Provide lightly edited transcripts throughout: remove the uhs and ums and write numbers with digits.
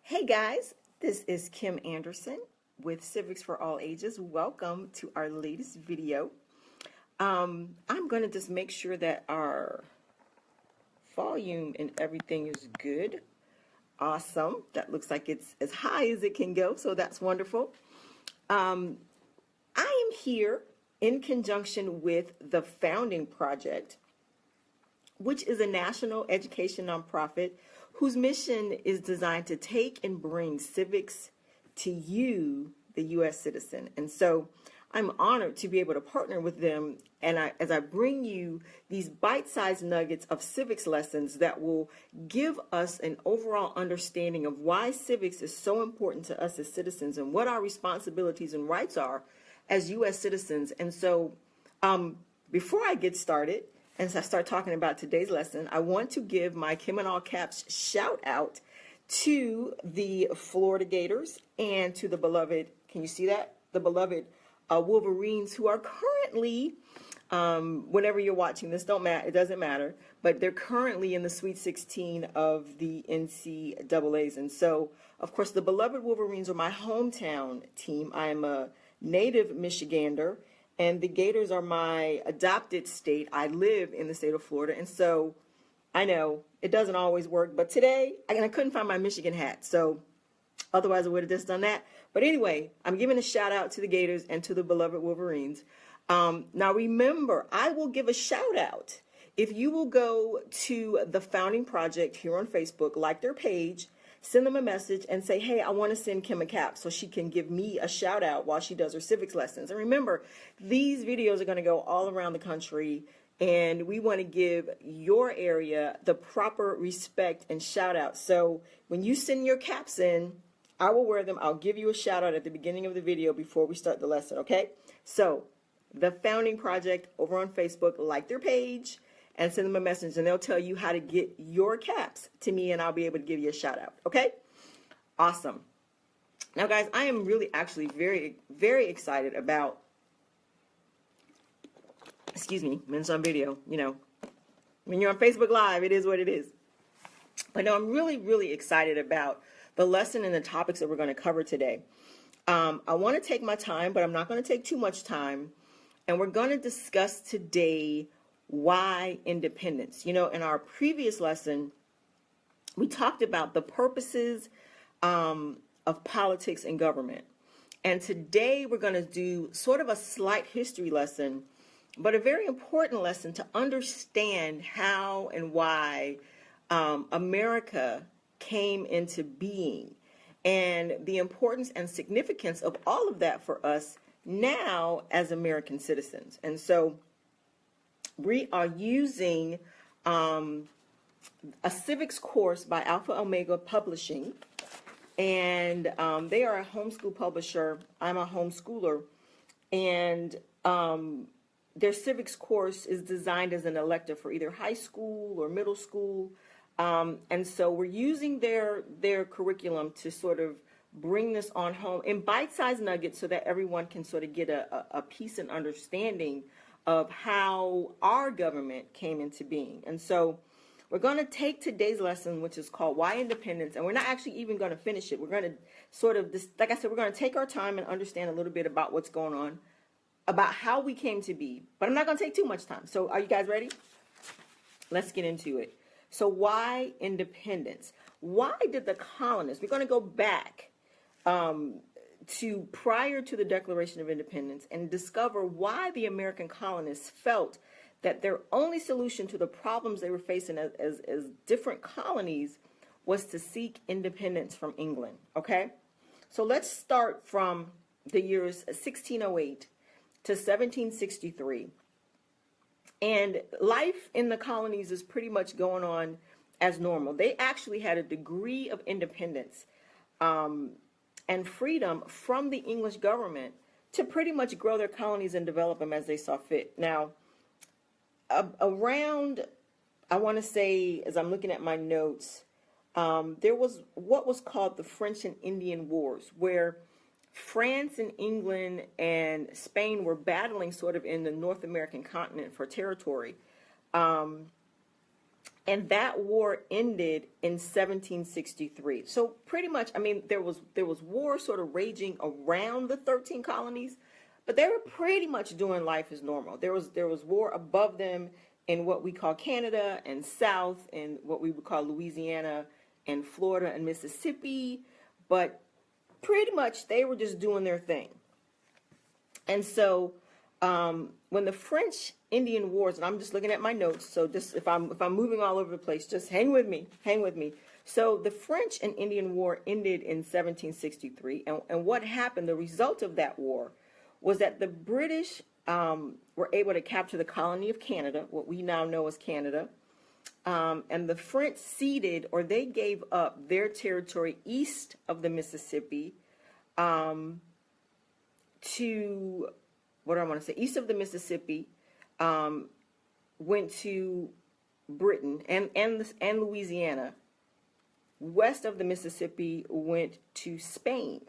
Hey guys, this is Kim Anderson with Civics for All Ages. Welcome to our latest video. I'm going to just make sure that our volume and everything is good. Awesome. That looks like it's as high as it can go, so that's wonderful. I am here in conjunction with the Founding Project, which is a national education nonprofit whose mission is designed to take and bring civics to you, the U.S. citizen. And so I'm honored to be able to partner with them as I bring you these bite-sized nuggets of civics lessons that will give us an overall understanding of why civics is so important to us as citizens and what our responsibilities and rights are as U.S. citizens. And so before I get started, and as I start talking about today's lesson, I want to give my Kim in All Caps shout out to the Florida Gators and to the beloved, can you see that? The beloved Wolverines, who are currently, whenever you're watching this, it doesn't matter, but they're currently in the Sweet 16 of the NCAAs. And so, of course, the beloved Wolverines are my hometown team. I am a native Michigander, and the Gators are my adopted state. I live in the state of Florida, and so I know it doesn't always work, but today I couldn't find my Michigan hat, so otherwise I would have just done that. But anyway, I'm giving a shout out to the Gators and to the beloved Wolverines. Now remember, I will give a shout out if you will go to the Founding Project here on Facebook, like their page, send them a message and say, hey, I want to send Kim a cap so she can give me a shout out while she does her civics lessons. And remember, these videos are going to go all around the country, and we want to give your area the proper respect and shout out. So when you send your caps in, I will wear them. I'll give you a shout out at the beginning of the video before we start the lesson, okay? So the Founding Project over on Facebook, like their page, and send them a message, and they'll tell you how to get your caps to me, and I'll be able to give you a shout out, okay? Awesome. Now, guys, I am really actually very, very excited about, excuse me, when it's on video, you know, when you're on Facebook Live, it is what it is. But no, I'm really, really excited about the lesson and the topics that we're going to cover today. I want to take my time, but I'm not going to take too much time, and we're going to discuss today why independence. You know, in our previous lesson, we talked about the purposes of politics and government. And today we're going to do sort of a slight history lesson, but a very important lesson to understand how and why America came into being and the importance and significance of all of that for us now as American citizens. And so we are using a civics course by Alpha Omega Publishing, and they are a homeschool publisher. I'm a homeschooler, and their civics course is designed as an elective for either high school or middle school, and so we're using their curriculum to sort of bring this on home in bite-sized nuggets so that everyone can sort of get a piece and understanding of how our government came into being. And so we're going to take today's lesson, which is called Why Independence, and we're not actually even going to finish it. We're going to sort of, like I said, we're going to take our time and understand a little bit about what's going on, about how we came to be. But I'm not going to take too much time. So are you guys ready? Let's get into it. So why independence? Why did the colonists, we're going to go back to prior to the Declaration of Independence and discover why the American colonists felt that their only solution to the problems they were facing as different colonies was to seek independence from England, okay? So let's start from the years 1608 to 1763. And life in the colonies is pretty much going on as normal. They actually had a degree of independence and freedom from the English government to pretty much grow their colonies and develop them as they saw fit. Now, around, I want to say, as I'm looking at my notes, there was what was called the French and Indian Wars, where France and England and Spain were battling sort of in the North American continent for territory. And that war ended in 1763. So pretty much, I mean, there was war sort of raging around the 13 colonies, but they were pretty much doing life as normal. There was war above them in what we call Canada and South, and what we would call Louisiana and Florida and Mississippi, but pretty much they were just doing their thing. And so when the French Indian Wars, and I'm just looking at my notes, so just if I'm moving all over the place, just hang with me. So the French and Indian War ended in 1763, and what happened, the result of that war, was that the British were able to capture the colony of Canada, what we now know as Canada, and the French ceded, or they gave up their territory east of the Mississippi to, what do I want to say, east of the Mississippi, went to Britain and Louisiana. West of the Mississippi went to Spain.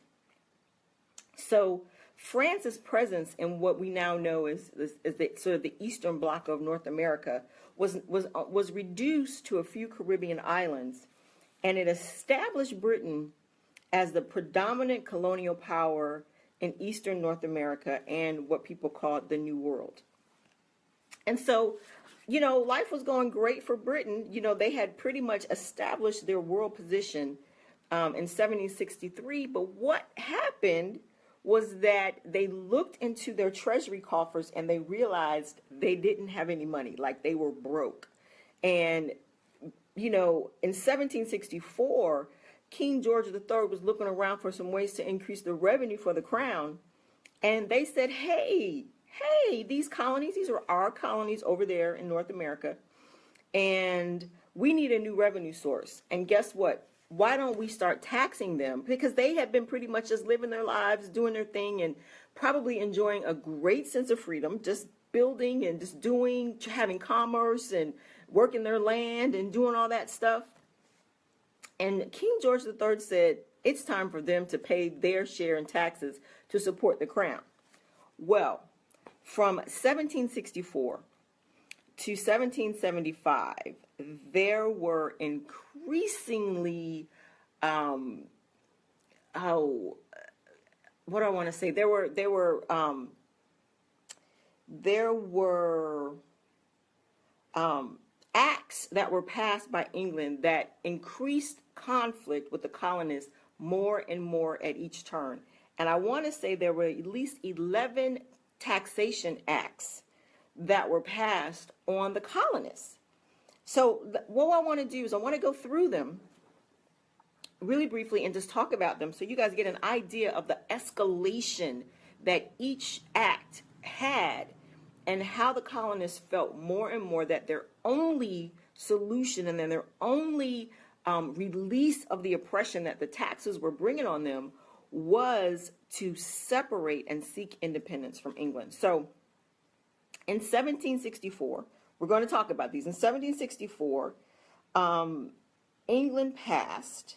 So France's presence in what we now know is the sort of the eastern bloc of North America was reduced to a few Caribbean islands, and it established Britain as the predominant colonial power in eastern North America and what people called the New World. And so, life was going great for Britain. They had pretty much established their world position in 1763. But what happened was that they looked into their treasury coffers and they realized they didn't have any money, like they were broke. And, in 1764, King George III was looking around for some ways to increase the revenue for the crown. And they said, hey, these colonies, these are our colonies over there in North America, and we need a new revenue source. And guess what? Why don't we start taxing them? Because they had been pretty much just living their lives, doing their thing, and probably enjoying a great sense of freedom, just building and just doing, having commerce and working their land and doing all that stuff. And King George III said it's time for them to pay their share in taxes to support the crown. Well, from 1764 to 1775, there were increasingly, what do I want to say? There were acts that were passed by England that increased conflict with the colonists more and more at each turn. And I want to say there were at least 11 taxation acts that were passed on the colonists. So what I want to do is I want to go through them really briefly and just talk about them so you guys get an idea of the escalation that each act had and how the colonists felt more and more that their only solution and then their only release of the oppression that the taxes were bringing on them was to separate and seek independence from England. So in 1764, we're going to talk about these. In 1764, England passed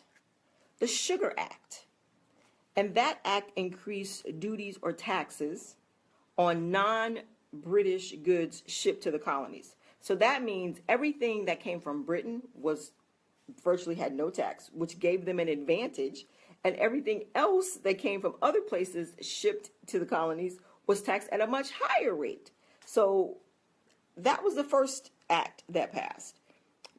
the Sugar Act, and that act increased duties or taxes on non-British goods shipped to the colonies. So that means everything that came from Britain was virtually had no tax, which gave them an advantage, and everything else that came from other places shipped to the colonies was taxed at a much higher rate. So that was the first act that passed.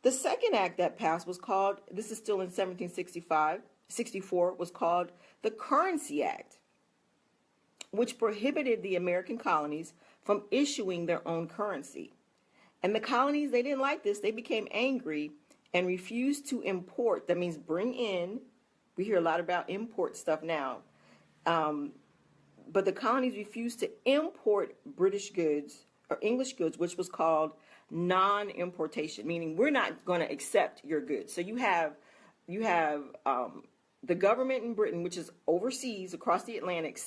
The second act that passed was called, this is still in 1764, was called the Currency Act, which prohibited the American colonies from issuing their own currency. And the colonies, they didn't like this. They became angry and refused to import. That means bring in. We hear a lot about import stuff now. But the colonies refused to import British goods or English goods, which was called non-importation, meaning we're not going to accept your goods. So you have the government in Britain, which is overseas across the Atlantic,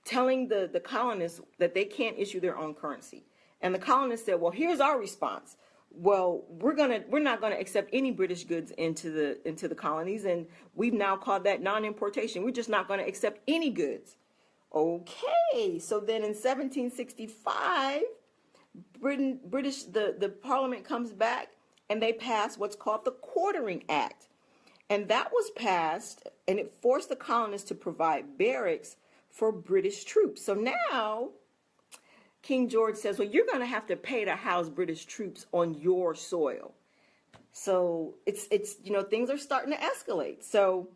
telling the colonists that they can't issue their own currency. And the colonists said, well, here's our response. Well, we're not gonna accept any British goods into the colonies, and we've now called that non-importation. We're just not gonna accept any goods. Okay, so then in 1765, the Parliament comes back and they passed what's called the Quartering Act. And that was passed, and it forced the colonists to provide barracks for British troops. So now King George says, well, you're going to have to pay to house British troops on your soil. So it's things are starting to escalate. So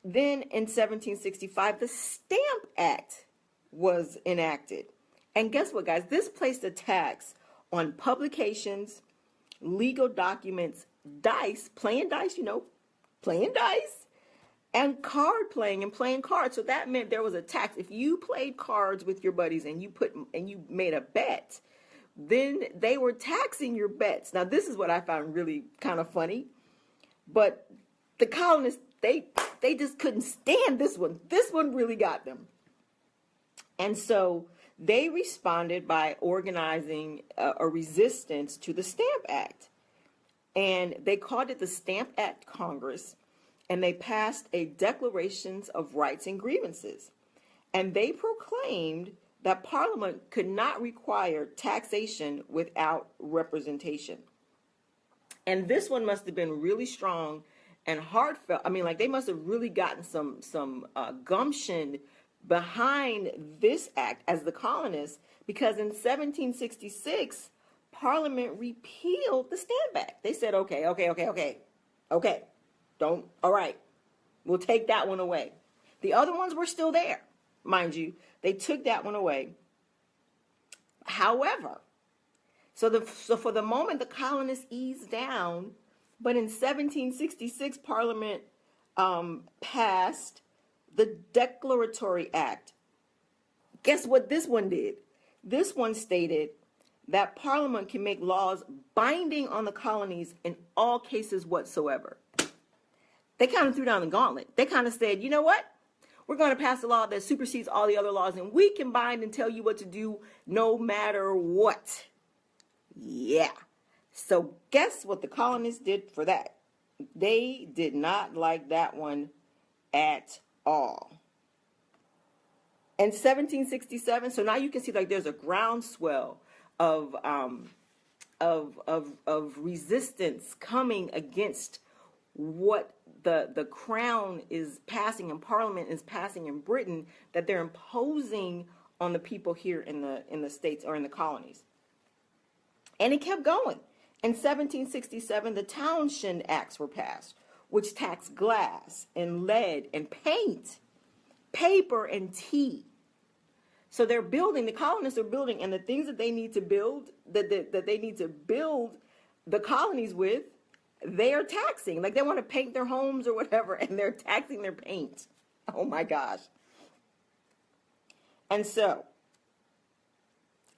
then in 1765, the Stamp Act was enacted. And guess what, guys? This placed a tax on publications, legal documents, dice, playing dice, and card playing and playing cards. So that meant there was a tax. If you played cards with your buddies and you made a bet, then they were taxing your bets. Now, this is what I found really kind of funny. But the colonists, they just couldn't stand this one. This one really got them. And so they responded by organizing a resistance to the Stamp Act. And they called it the Stamp Act Congress. And they passed a Declaration of Rights and Grievances. And they proclaimed that Parliament could not require taxation without representation. And this one must have been really strong and heartfelt. I mean, like, they must have really gotten some gumption behind this act as the colonists, because in 1766, Parliament repealed the Stamp Act. They said, okay, all right, we'll take that one away. The other ones were still there, mind you. They took that one away. However, so for the moment, the colonists eased down, but in 1766, Parliament passed the Declaratory Act. Guess what this one did? This one stated that Parliament can make laws binding on the colonies in all cases whatsoever. They kind of threw down the gauntlet. They kind of said, you know what? We're going to pass a law that supersedes all the other laws, and we can bind and tell you what to do no matter what. Yeah. So guess what the colonists did for that? They did not like that one at all. In 1767, so now you can see, like, there's a groundswell of resistance coming against what the crown is passing and Parliament is passing in Britain, that they're imposing on the people here in the States or in the colonies. And it kept going. In 1767, the Townshend Acts were passed, which taxed glass and lead and paint, paper and tea. So they're building, the colonists are building, and the things that they need to build, that they need to build the colonies with, they are taxing. Like, they want to paint their homes or whatever, and they're taxing their paint. Oh my gosh. And so,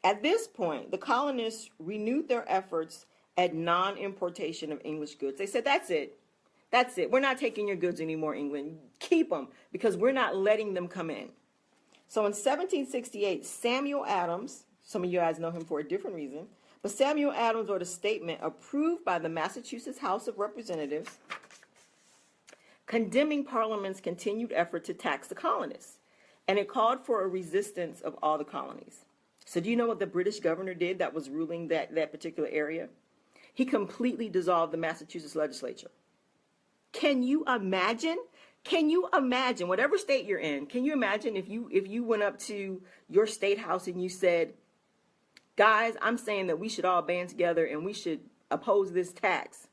at this point, the colonists renewed their efforts at non-importation of English goods. They said, that's it. That's it. We're not taking your goods anymore, England. Keep them, because we're not letting them come in. So in 1768, Samuel Adams, some of you guys know him for a different reason, but Samuel Adams wrote a statement approved by the Massachusetts House of Representatives condemning Parliament's continued effort to tax the colonists. And it called for a resistance of all the colonies. So do you know what the British governor did that was ruling that particular area? He completely dissolved the Massachusetts legislature. Can you imagine? Can you imagine, whatever state you're in, can you imagine if you went up to your state house and you said, guys, I'm saying that we should all band together and we should oppose this tax.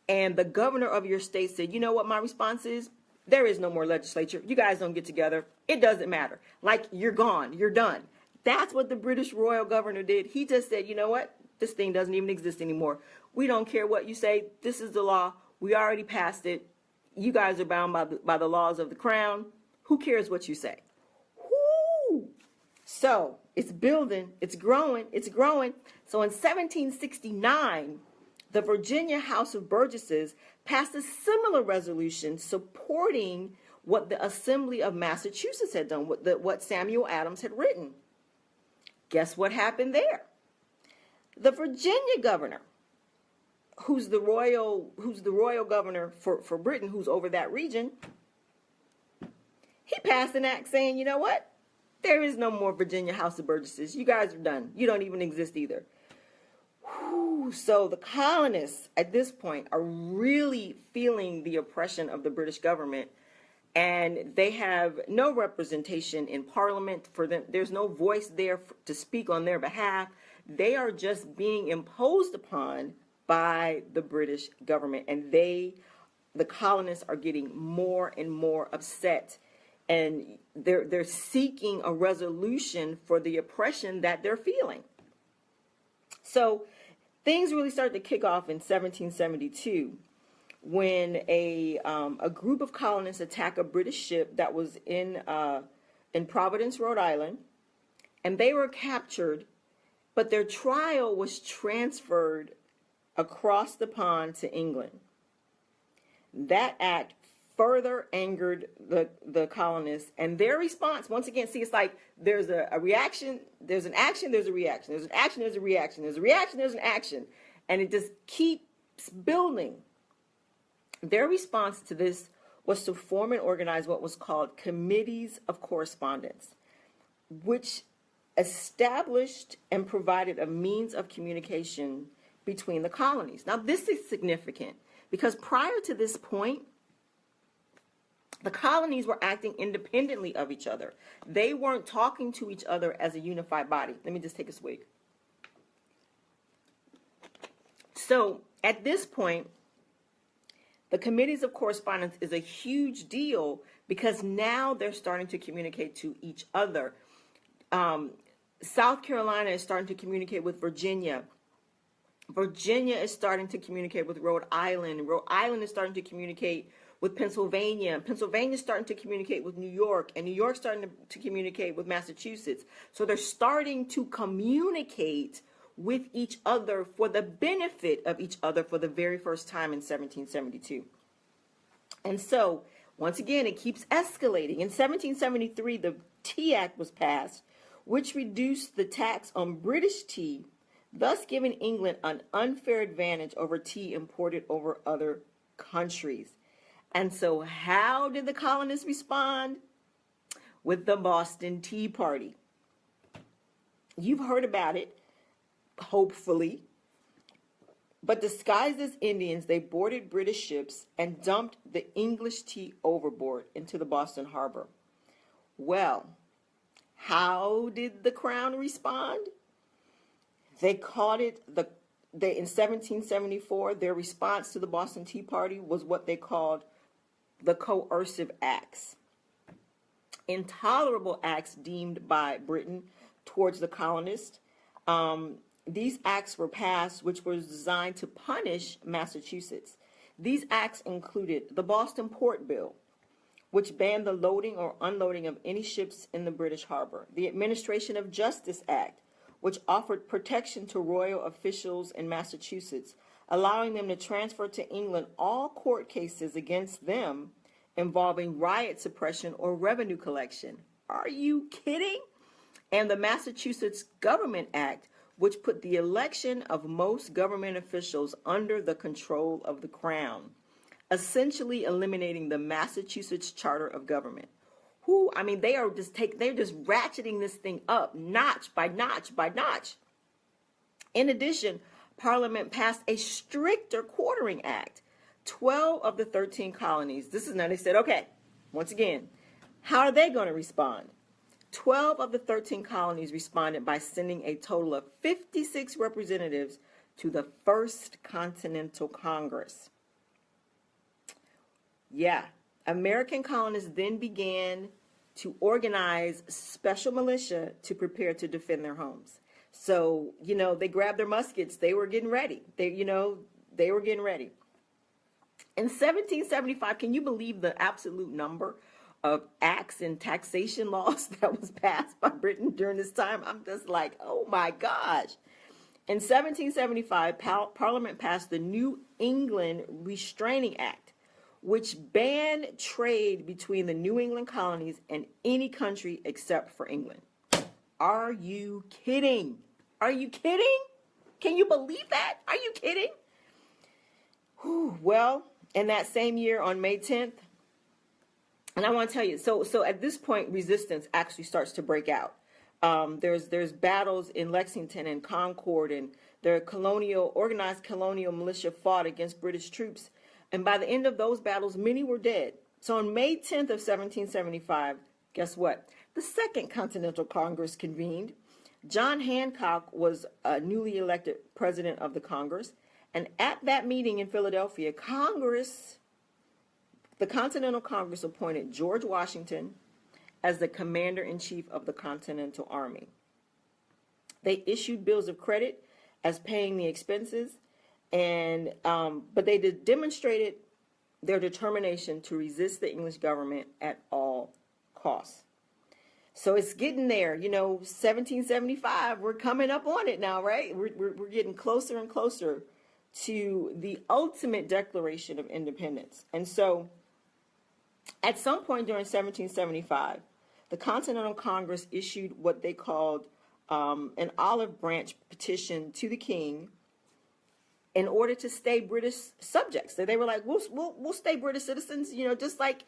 And the governor of your state said, you know what my response is? There is no more legislature. You guys don't get together. It doesn't matter. Like, you're gone. You're done. That's what the British royal governor did. He just said, you know what? This thing doesn't even exist anymore. We don't care what you say. This is the law. We already passed it. You guys are bound by the laws of the crown. Who cares what you say? Whoo! So it's building. It's growing. It's growing. So in 1769, the Virginia House of Burgesses passed a similar resolution supporting what the Assembly of Massachusetts had done, what Samuel Adams had written. Guess what happened there? The Virginia governor, who's the royal governor for Britain, who's over that region, he passed an act saying, you know what? There is no more Virginia House of Burgesses. You guys are done. You don't even exist either. Whew. So the colonists at this point are really feeling the oppression of the British government, and they have no representation in Parliament for them. There's no voice there to speak on their behalf. They are just being imposed upon by the British government, and the colonists are getting more and more upset, and they're seeking a resolution for the oppression that they're feeling. So things really started to kick off in 1772 when a group of colonists attacked a British ship that was in Providence, Rhode Island, and they were captured, but their trial was transferred across the pond to England. That act further angered the colonists, and their response, once again, see, it's like there's a reaction, there's an action, there's a reaction, there's an action, there's a reaction, there's a reaction, there's an action, and it just keeps building. Their response to this was to form and organize what was called Committees of Correspondence, which established and provided a means of communication between the colonies. Now, this is significant because prior to this point, the colonies were acting independently of each other. They weren't talking to each other as a unified body. Let me just take a swig. So at this point, the Committees of Correspondence is a huge deal because now they're starting to communicate to each other. South Carolina is starting to communicate with Virginia. Virginia is starting to communicate with Rhode Island. Rhode Island is starting to communicate with Pennsylvania. Pennsylvania is starting to communicate with New York, and New York's starting to communicate with Massachusetts. So they're starting to communicate with each other for the benefit of each other for the very first time in 1772. And so, once again, it keeps escalating. In 1773, the Tea Act was passed, which reduced the tax on British tea, thus giving England an unfair advantage over tea imported over other countries. And so how did the colonists respond? With the Boston Tea Party. You've heard about it, hopefully. But disguised as Indians, they boarded British ships and dumped the English tea overboard into the Boston harbor. Well, how did the Crown respond? They called it in 1774, their response to the Boston Tea Party was what they called the coercive acts. Intolerable acts deemed by Britain towards the colonists. These acts were passed, which was designed to punish Massachusetts. These acts included the Boston Port Bill, which banned the loading or unloading of any ships in the British harbor. The Administration of Justice Act, which offered protection to royal officials in Massachusetts, allowing them to transfer to England all court cases against them involving riot suppression or revenue collection. Are you kidding? And the Massachusetts Government Act, which put the election of most government officials under the control of the Crown, essentially eliminating the Massachusetts Charter of Government. They're just ratcheting this thing up notch by notch by notch. In addition, Parliament passed a stricter quartering act. 12 of the 13 colonies, they said, okay, once again, how are they going to respond? 12 of the 13 colonies responded by sending a total of 56 representatives to the First Continental Congress. Yeah, American colonists then began to organize special militia to prepare to defend their homes. So, they grabbed their muskets. They were getting ready. They were getting ready. In 1775, can you believe the absolute number of acts and taxation laws that was passed by Britain during this time? I'm just like, oh my gosh. In 1775, Parliament passed the New England Restraining Act, which banned trade between the New England colonies and any country except for England. Are you kidding? Are you kidding? Can you believe that? Are you kidding? Whew. Well, in that same year on May 10th, and I want to tell you, so at this point, resistance actually starts to break out. There's battles in Lexington and Concord, and The organized colonial militia fought against British troops, and by the end of those battles, many were dead. So on May 10th of 1775, guess what? The Second Continental Congress convened. John Hancock was a newly elected president of the Congress, and at that meeting in Philadelphia, the Continental Congress appointed George Washington as the commander-in-chief of the Continental Army. They issued bills of credit as paying the expenses, and but they demonstrated their determination to resist the English government at all costs. So it's getting there, 1775, we're coming up on it now, right? We're getting closer and closer to the ultimate Declaration of Independence. And so at some point during 1775, the Continental Congress issued what they called an olive branch petition to the king in order to stay British subjects. So they were like, we'll stay British citizens, just like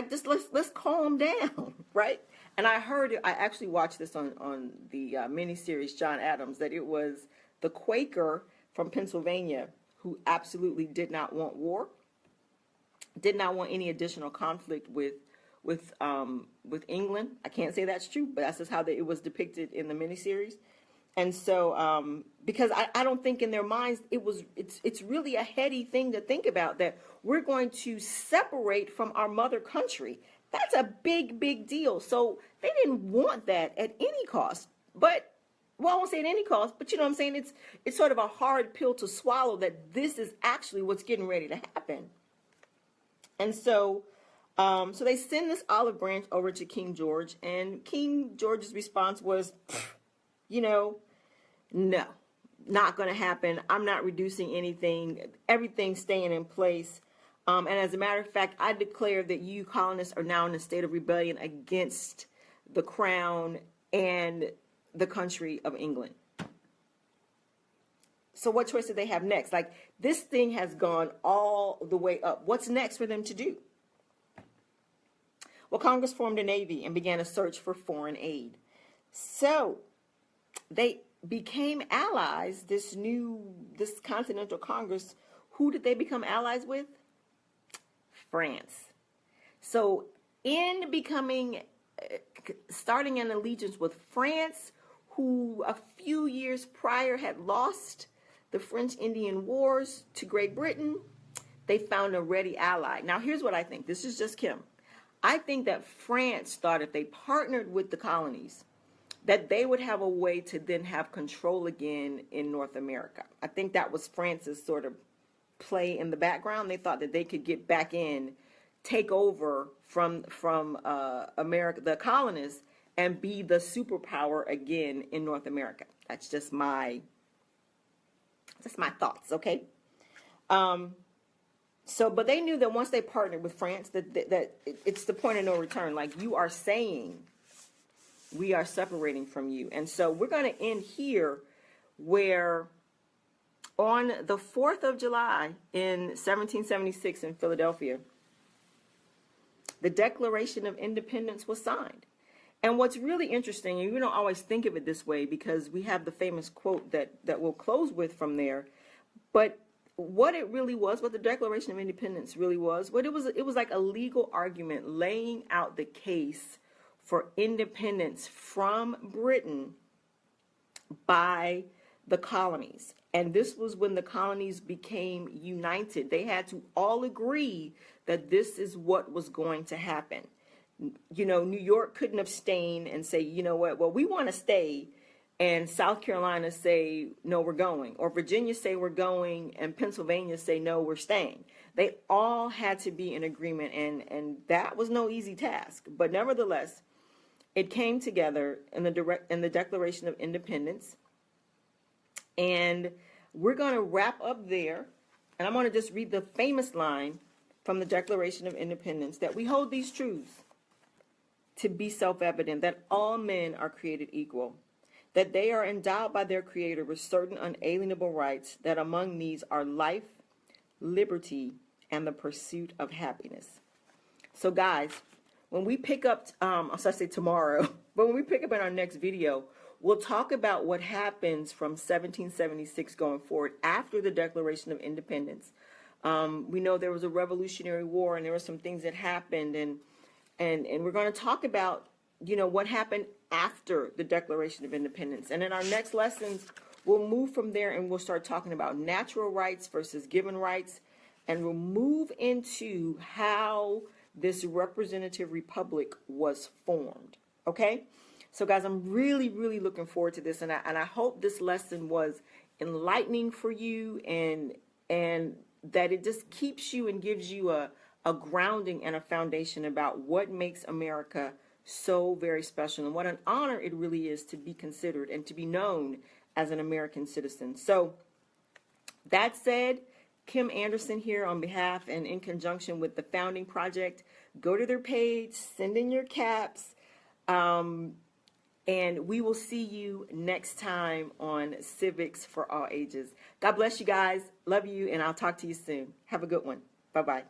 just let's calm down, right? And I actually watched this on the miniseries John Adams, that it was the Quaker from Pennsylvania who absolutely did not want war, did not want any additional conflict with England. I can't say that's true, but that's just how it was depicted in the miniseries. And so, because I don't think in their minds it's really a heady thing to think about, that we're going to separate from our mother country. That's a big, big deal. So they didn't want that at any cost. But, well, I won't say at any cost, but you know what I'm saying? It's sort of a hard pill to swallow that this is actually what's getting ready to happen. And so, so they send this olive branch over to King George, and King George's response was, no, not going to happen. I'm not reducing anything. Everything's staying in place. And as a matter of fact, I declare that you colonists are now in a state of rebellion against the crown and the country of England. So what choice do they have next? Like, this thing has gone all the way up. What's next for them to do? Well, Congress formed a navy and began a search for foreign aid. So they became allies, this Continental Congress. Who did they become allies with? France. So in starting an allegiance with France, who a few years prior had lost the French Indian Wars to Great Britain, they found a ready ally. Now, here's what I think. This is just Kim. I think that France thought if they partnered with the colonies, that they would have a way to then have control again in North America. I think that was France's sort of play in the background. They thought that they could get back in, take over from America, the colonists, and be the superpower again in North America. That's just my thoughts, okay? But they knew that once they partnered with France, that it's the point of no return. Like, you are saying, we are separating from you. And so we're going to end here, where on the 4th of July in 1776 in Philadelphia, the Declaration of Independence was signed. And what's really interesting, and we don't always think of it this way because we have the famous quote that we'll close with from there, but what it really was, what the Declaration of Independence really was, it was like a legal argument laying out the case for independence from Britain by the colonies. And this was when the colonies became united. They had to all agree that this is what was going to happen. New York couldn't abstain and say, you know what, well, we want to stay, and South Carolina say, no, we're going. Or Virginia say we're going, and Pennsylvania say, no, we're staying. They all had to be in agreement, and that was no easy task. But nevertheless, it came together in the Declaration of Independence. And we're going to wrap up there, and I'm going to just read the famous line from the Declaration of Independence, that we hold these truths to be self-evident, that all men are created equal, that they are endowed by their Creator with certain unalienable rights, that among these are life, liberty, and the pursuit of happiness. So guys, when we pick up, I'll say tomorrow, but when we pick up in our next video, we'll talk about what happens from 1776 going forward after the Declaration of Independence. We know there was a Revolutionary War, and there were some things that happened, and we're going to talk about, what happened after the Declaration of Independence. And in our next lessons, we'll move from there, and we'll start talking about natural rights versus given rights, and we'll move into how this representative republic was formed. Okay? So guys, I'm really, really looking forward to this, and I hope this lesson was enlightening for you, and that it just keeps you and gives you a grounding and a foundation about what makes America so very special, and what an honor it really is to be considered and to be known as an American citizen. So that said, Kim Anderson here on behalf and in conjunction with the Founding Project. Go to their page, send in your caps, and we will see you next time on Civics for All Ages. God bless you guys. Love you, and I'll talk to you soon. Have a good one. Bye-bye.